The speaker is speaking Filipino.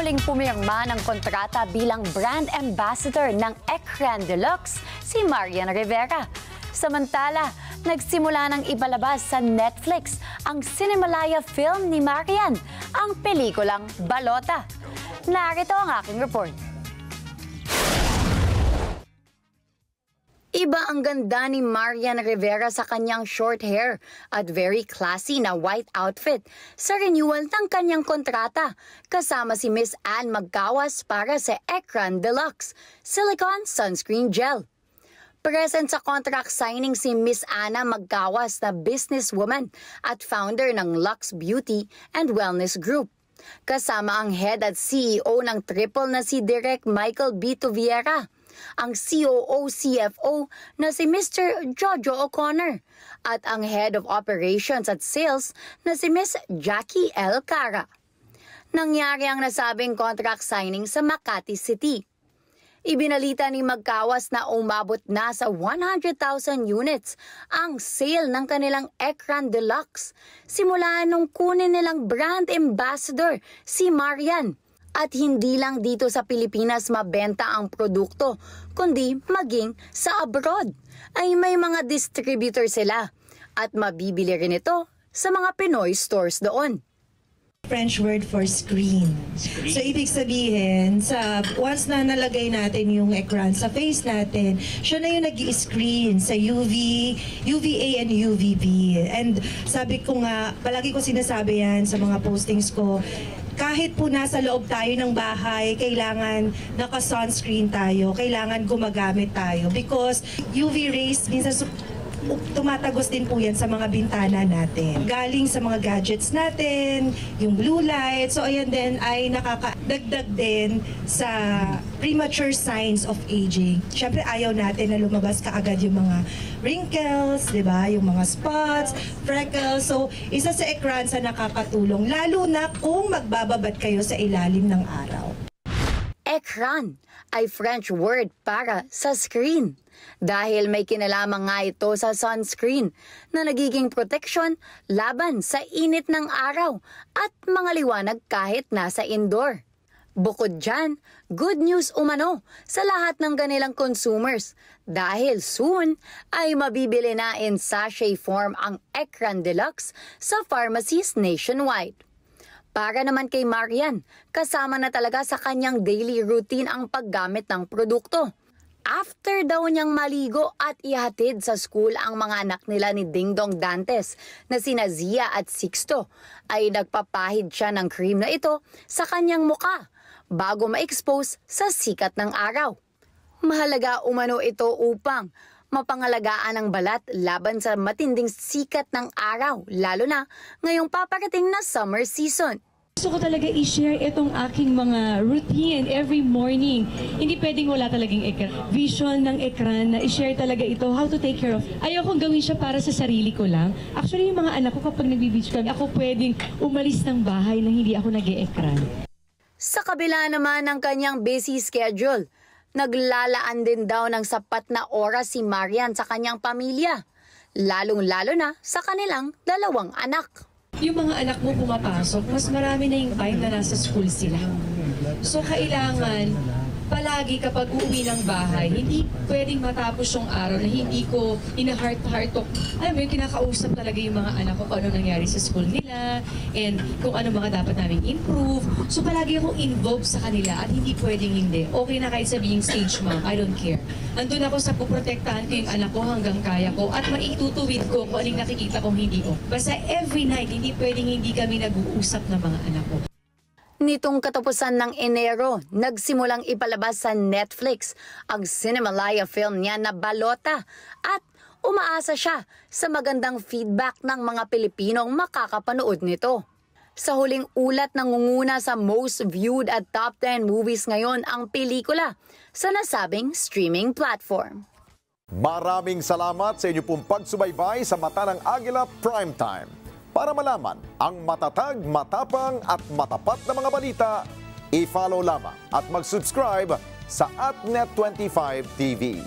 muling pumirma ng kontrata bilang brand ambassador ng Ekran Deluxe si Marian Rivera. Samantala, nagsimula ng ipalabas sa Netflix ang Cinemalaya film ni Marian, ang pelikulang Balota. Narito ang aking report. Iba ang ganda ni Marian Rivera sa kanyang short hair at very classy na white outfit sa renewal ng kanyang kontrata kasama si Miss Anne Magkawas para sa Ekran Deluxe Silicone Sunscreen Gel. Present sa contract signing si Miss Anna Magkawas na businesswoman at founder ng Lux Beauty and Wellness Group. Kasama ang head at CEO ng Triple na si Direk Michael B. Tuviera, ang COO-CFO na si Mr. Jojo O'Connor at ang Head of Operations at Sales na si Miss Jackie L. Cara. Nangyari ang nasabing contract signing sa Makati City. Ibinalita ni Magkawas na umabot na sa 100,000 units ang sale ng kanilang Ekran Deluxe simula nung kunin nilang brand ambassador si Marian. At hindi lang dito sa Pilipinas mabenta ang produkto, kundi maging sa abroad ay may mga distributor sila at mabibili rin ito sa mga Pinoy stores doon. French word for screen. So, ibig sabihin, once na nalagay natin yung ekran sa face natin, siya na yung nag-i-screen sa UVA and UVB. And sabi ko nga, palagi ko sinasabi yan sa mga postings ko, kahit po nasa loob tayo ng bahay, kailangan naka-sunscreen tayo, kailangan gumagamit tayo. Because UV rays, minsan tumatagos din po yan sa mga bintana natin. Galing sa mga gadgets natin, yung blue light. So ayan din ay nakakadagdag din sa premature signs of aging. Siyempre ayaw natin na lumabas kaagad yung mga wrinkles, di ba? Yung mga spots, freckles. So isa sa ekran sa nakakatulong, lalo na kung magbababad kayo sa ilalim ng araw. Ekran ay French word para sa screen dahil may kinalaman nga ito sa sunscreen na nagiging protection laban sa init ng araw at mga liwanag kahit nasa indoor. Bukod dyan, good news umano sa lahat ng kanilang consumers dahil soon ay mabibili na in sachet form ang Ekran Deluxe sa pharmacies nationwide. Para naman kay Marian, kasama na talaga sa kanyang daily routine ang paggamit ng produkto. After daw niyang maligo at ihatid sa school ang mga anak nila ni Dingdong Dantes na sina Zia at Sixto, ay nagpapahid siya ng cream na ito sa kanyang muka bago ma-expose sa sikat ng araw. Mahalaga umano ito upang mapangalagaan ang balat laban sa matinding sikat ng araw, lalo na ngayong paparating na summer season. Gusto ko talaga i-share itong aking mga routine every morning. Hindi pwedeng wala talagang vision ng ekran na i-share talaga ito, how to take care of. Ayaw kong gawin siya para sa sarili ko lang. Actually, yung mga anak ko kapag nag-beach kami, ako pwedeng umalis ng bahay na hindi ako nag-e-ekran. Sa kabila naman ng kanyang busy schedule, naglalaan din daw ng sapat na oras si Marian sa kanyang pamilya, lalong-lalo na sa kanilang dalawang anak. Yung mga anak mo pumapasok, mas marami na yung time na nasa school sila. So kailangan, palagi kapag uuwi ng bahay, hindi pwedeng matapos yung araw na hindi ko ina-heart talk. Alam mo yung kinakausap talaga yung mga anak ko kung ano nangyari sa school nila and kung ano mga dapat namin improve. So palagi akong involved sa kanila at hindi pwedeng hindi. Okay na kahit sabihing stage mom, I don't care. Andun ako sa puprotektahan ko yung anak ko hanggang kaya ko at maitutuwid ko kung anong nakikita kong hindi ko. Basta every night, hindi pwedeng hindi kami nag-uusap ng mga anak ko. Nitong katapusan ng Enero, nagsimulang ipalabas sa Netflix ang Cinemalaya film niya na Balota at umaasa siya sa magandang feedback ng mga Pilipinong makakapanood nito. Sa huling ulat, nangunguna sa most viewed at top 10 movies ngayon ang pelikula sa nasabing streaming platform. Maraming salamat sa inyo pong pagsubaybay sa Mata ng Agila Primetime. Para malaman ang matatag, matapang at matapat na mga balita, i-follow lamang at mag-subscribe sa AtNet25 TV.